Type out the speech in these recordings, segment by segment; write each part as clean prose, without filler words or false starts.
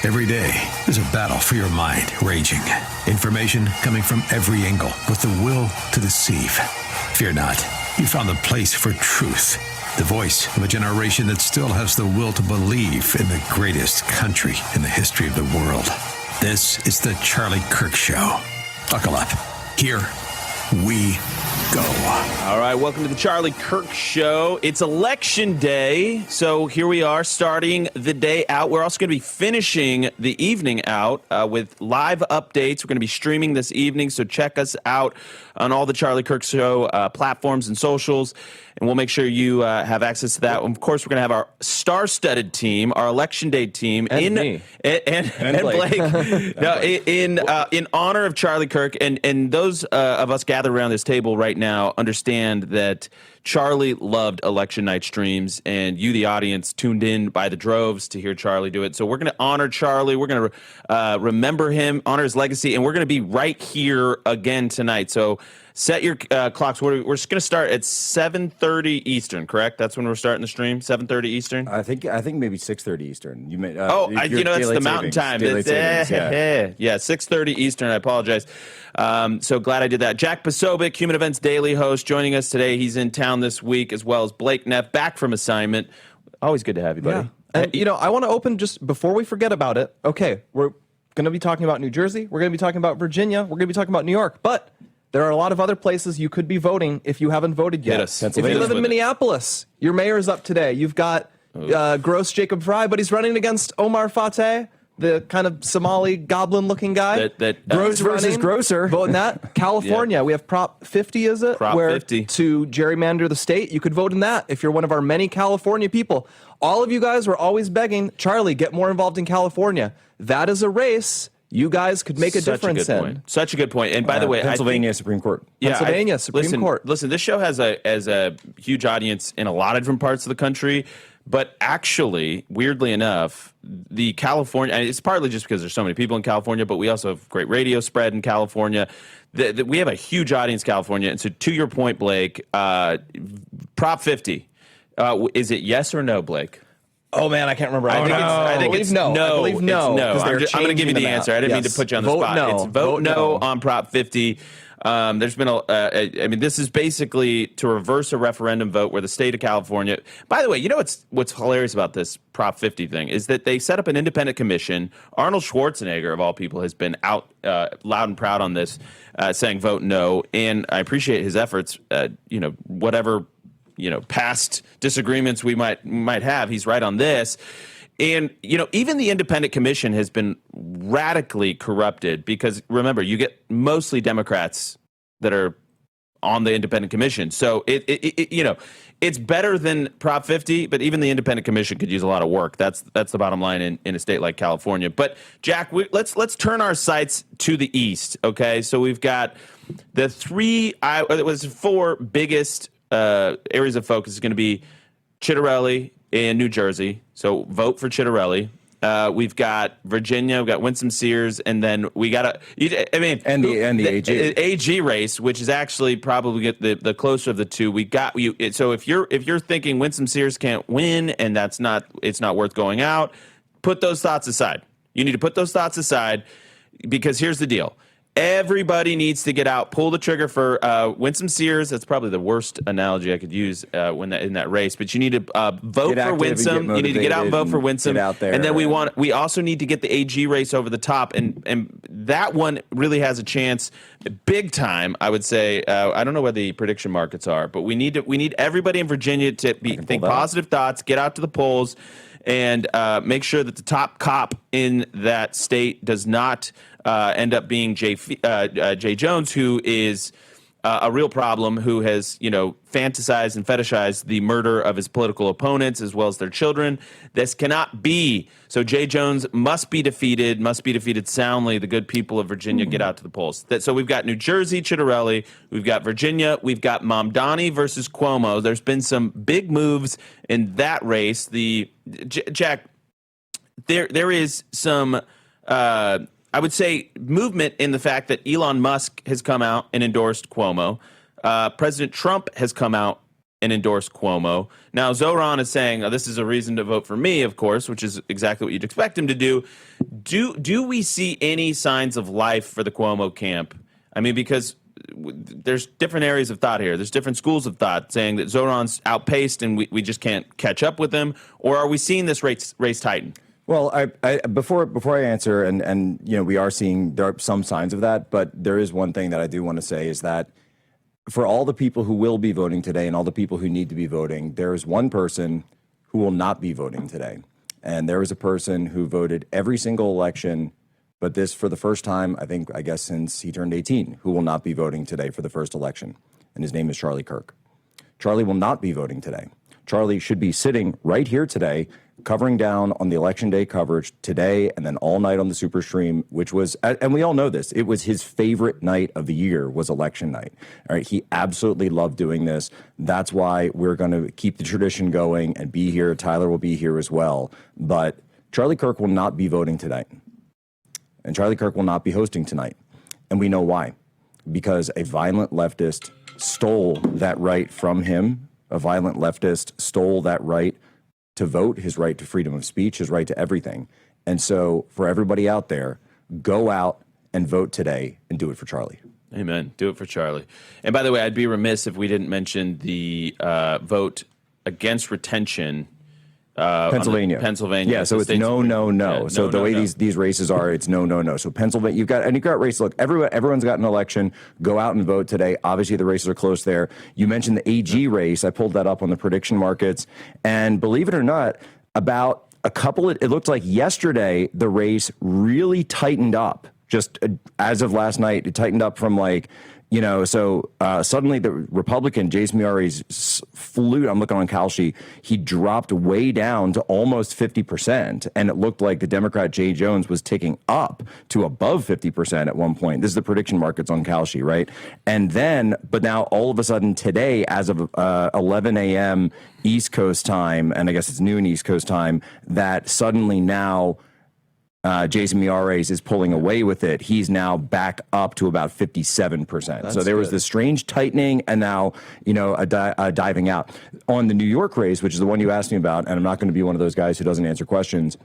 Every day, there's a battle for your mind raging. Information coming from every angle with the will to deceive. Fear not. You found the place for truth. The voice of a generation that still has the will to believe in the greatest country in the history of the world. This is the Charlie Kirk Show. Buckle up. Here we go. All right, welcome to the Charlie Kirk Show. It's election day, so here we are starting the day out. We're also going to be finishing the evening out with live updates. We're going to be streaming this evening, so check us out on all the Charlie Kirk Show platforms and socials, and we'll make sure you have access to that. And of course, we're going to have our star-studded team, our election day team, and me. And Blake. No, in honor of Charlie Kirk, and those of us gathered around this table right now understand that Charlie loved election night streams, and you, the audience, tuned in by the droves to hear Charlie do it. So we're going to honor Charlie. We're going to remember him, honor his legacy, and we're going to be right here again tonight. So set your clocks. We're just going to start at 7:30 Eastern, correct? That's when we're starting the stream, 7:30 Eastern? I think maybe 6:30 Eastern. You may, that's the mountain time. Yeah, 6:30 Eastern. I apologize. So glad I did that. Jack Posobiec, Human Events Daily host, joining us today. He's in town this week, as well as Blake Neff, back from assignment. Always good to have you, buddy. Yeah. And, I want to open just before we forget about it. Okay, we're going to be talking about New Jersey. We're going to be talking about Virginia. We're going to be talking about New York. But there are a lot of other places you could be voting if you haven't voted yet. If you live in Minneapolis, your mayor's up today. You've got gross Jacob Frey, but he's running against Omar Fateh, the kind of Somali goblin-looking guy. Gross versus grosser. Voting that. California, we have Prop 50, is it? Prop 50. To gerrymander the state. You could vote in that if you're one of our many California people. All of you guys were always begging, Charlie, get more involved in California. That is a race you guys could make a difference in. Such a good point. And by the way, Pennsylvania Supreme Court. Yeah, Supreme Court. Listen, this show has a huge audience in a lot of different parts of the country. But actually, weirdly enough, the California, and it's partly just because there's so many people in California, but we also have great radio spread in California. We have a huge audience in California. And so to your point, Blake, Prop 50, is it yes or no, Blake? Oh, man, I can't remember. I think it's no. I believe no. I'm going to give you the answer. I didn't mean to put you on the spot. No. It's vote no on Prop 50. There's been this is basically to reverse a referendum vote where the state of California. By the way, you know what's hilarious about this Prop 50 thing is that they set up an independent commission. Arnold Schwarzenegger, of all people, has been out loud and proud on this, saying vote no. And I appreciate his efforts. Whatever past disagreements we might have, he's right on this. And, even the independent commission has been radically corrupted because, remember, you get mostly Democrats that are on the independent commission. So, it's better than Prop 50, but even the independent commission could use a lot of work. That's the bottom line in a state like California. But, Jack, let's turn our sights to the east, okay? So we've got the four biggest areas of focus is going to be Ciattarelli in New Jersey, so vote for Ciattarelli. We've got Virginia, we've got Winsome, Sears, and then we got and the AG race, which is actually probably the closer of the two. We got you. So if you're thinking Winsome, Sears can't win, and it's not worth going out, put those thoughts aside. You need to put those thoughts aside because here's the deal. Everybody needs to get out, pull the trigger for Winsome, Sears. That's probably the worst analogy I could use in that race. But you need to vote for Winsome. You need to get out and vote for Winsome. Get out there, and then we also need to get the AG race over the top. And that one really has a chance, big time, I would say. I don't know where the prediction markets are, but we need everybody in Virginia to think positive thoughts, get out to the polls, and make sure that the top cop in that state does not end up being Jay Jones, who is a real problem, who has fantasized and fetishized the murder of his political opponents as well as their children. This cannot be. So Jay Jones must be defeated soundly. The good people of Virginia get out to the polls. So we've got New Jersey, Ciattarelli. We've got Virginia. We've got Mamdani versus Cuomo. There's been some big moves in that race. Jack, there is some I would say movement in the fact that Elon Musk has come out and endorsed Cuomo. President Trump has come out and endorse Cuomo. Now, Zoran is saying, this is a reason to vote for me, of course, which is exactly what you'd expect him to do. Do we see any signs of life for the Cuomo camp? I mean, because there's different areas of thought here. There's different schools of thought saying that Zoran's outpaced and we just can't catch up with him. Or are we seeing this race tighten? Well, before I answer, and we are seeing there are some signs of that, but there is one thing that I do want to say is that for all the people who will be voting today and all the people who need to be voting, there is one person who will not be voting today. And there is a person who voted every single election, but this for the first time, I guess since he turned 18, who will not be voting today for the first election. And his name is Charlie Kirk. Charlie will not be voting today. Charlie should be sitting right here today, covering down on the election day coverage today and then all night on the Super Stream, which was, and we all know this, it was his favorite night of the year was election night. All right, he absolutely loved doing this. That's why we're going to keep the tradition going and be here. Tyler will be here as well. But Charlie Kirk will not be voting tonight. And Charlie Kirk will not be hosting tonight. And we know why. Because a violent leftist stole that right from him. A violent leftist stole that right to vote, his right to freedom of speech, his right to everything. And so for everybody out there, go out and vote today and do it for Charlie. Amen. Do it for Charlie. And by the way, I'd be remiss if we didn't mention the vote against retention. Pennsylvania. Yeah, so it's no. Yeah, so the way these races are, it's no. So Pennsylvania, you've got races. Look, everyone's got an election. Go out and vote today. Obviously, the races are close there. You mentioned the AG race. I pulled that up on the prediction markets, and believe it or not, about it looked like yesterday the race really tightened up. Just as of last night, it tightened up from suddenly the Republican, Jason Miyare's flute, I'm looking on Kalshi, he dropped way down to almost 50%. And it looked like the Democrat, Jay Jones, was ticking up to above 50% at one point. This is the prediction markets on Kalshi, right? And then, but now all of a sudden today, as of 11 a.m. East Coast time, and I guess it's noon East Coast time, that suddenly now Jason Miyares is pulling away with it. He's now back up to about 57%. So there was this strange tightening and now, a diving out. On the New York race, which is the one you asked me about, and I'm not going to be one of those guys who doesn't answer questions,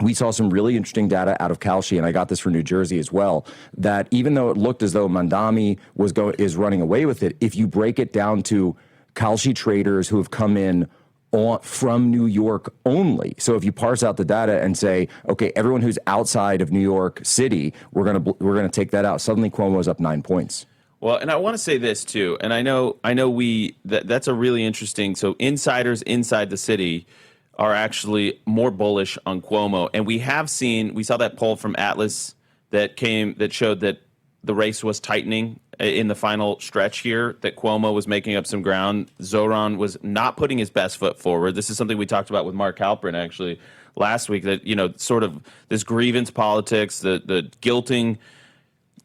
we saw some really interesting data out of Kalshi, and I got this for New Jersey as well, that even though it looked as though Mamdani is running away with it, if you break it down to Kalshi traders who have come in from New York only. So if you parse out the data and say, okay, everyone who's outside of New York City, we're gonna take that out. Suddenly Cuomo's up 9 points. Well, and I want to say this too, and I know that's a really interesting. So insiders inside the city are actually more bullish on Cuomo, and we saw that poll from Atlas that showed that the race was tightening in the final stretch here, that Cuomo was making up some ground. Zoran was not putting his best foot forward. This is something we talked about with Mark Halperin actually last week, that, sort of this grievance politics, the guilting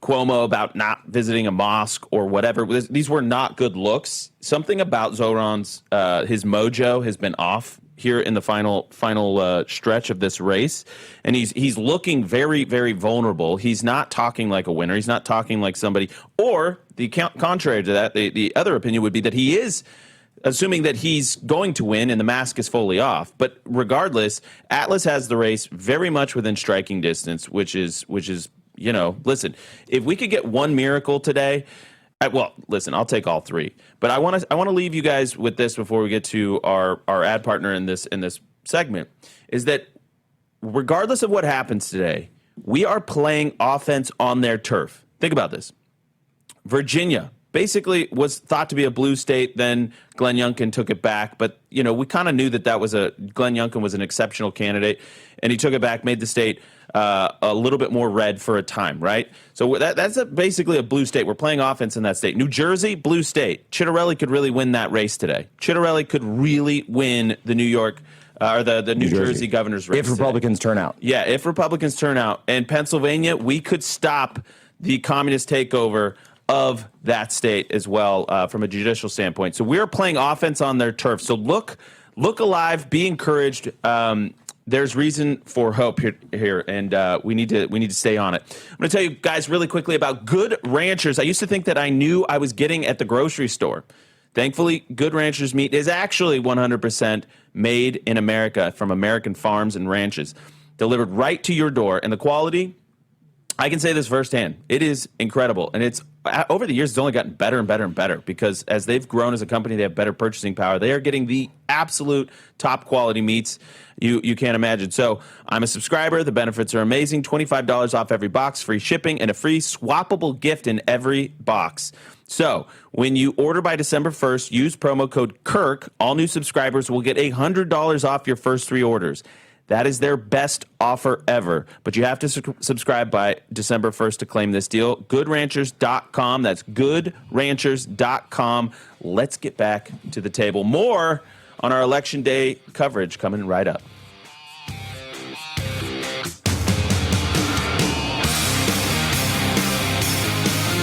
Cuomo about not visiting a mosque or whatever. These were not good looks. Something about Zoran's, his mojo has been off here in the final stretch of this race, and he's looking very, very vulnerable. He's not talking like a winner. He's not talking like somebody. Or the contrary to that, the other opinion would be that he is assuming that he's going to win and the mask is fully off. But regardless, Atlas has the race very much within striking distance, which is listen, if we could get one miracle today. Well, listen, I'll take all three, but I want to leave you guys with this before we get to our ad partner in this segment, is that regardless of what happens today, we are playing offense on their turf. Think about this. Virginia basically was thought to be a blue state. Then Glenn Youngkin took it back, but we kind of knew that Glenn Youngkin was an exceptional candidate, and he took it back, made the state a little bit more red for a time, right? So that's basically a blue state. We're playing offense in that state. New Jersey, blue state. Ciattarelli could really win that race today. Ciattarelli could really win the New York or the New Jersey governor's race if Republicans turn out. Yeah, if Republicans turn out. And Pennsylvania, we could stop the communist takeover of that state as well from a judicial standpoint. So we're playing offense on their turf. So look alive, be encouraged. There's reason for hope here, and we need to stay on it. I'm going to tell you guys really quickly about Good Ranchers. I used to think that I knew I was getting at the grocery store. Thankfully, Good Ranchers meat is actually 100% made in America from American farms and ranches, delivered right to your door. And the quality, I can say this firsthand, it is incredible. And it's over the years, it's only gotten better and better and better because as they've grown as a company, they have better purchasing power. They are getting the absolute top quality meats you can't imagine. So I'm a subscriber. The benefits are amazing. $25 off every box, free shipping, and a free swappable gift in every box. So when you order by December 1st, use promo code KIRK. All new subscribers will get $100 off your first 3 orders. That is their best offer ever. But you have to subscribe by December 1st to claim this deal. GoodRanchers.com. That's GoodRanchers.com. Let's get back to the table. More on our Election Day coverage coming right up.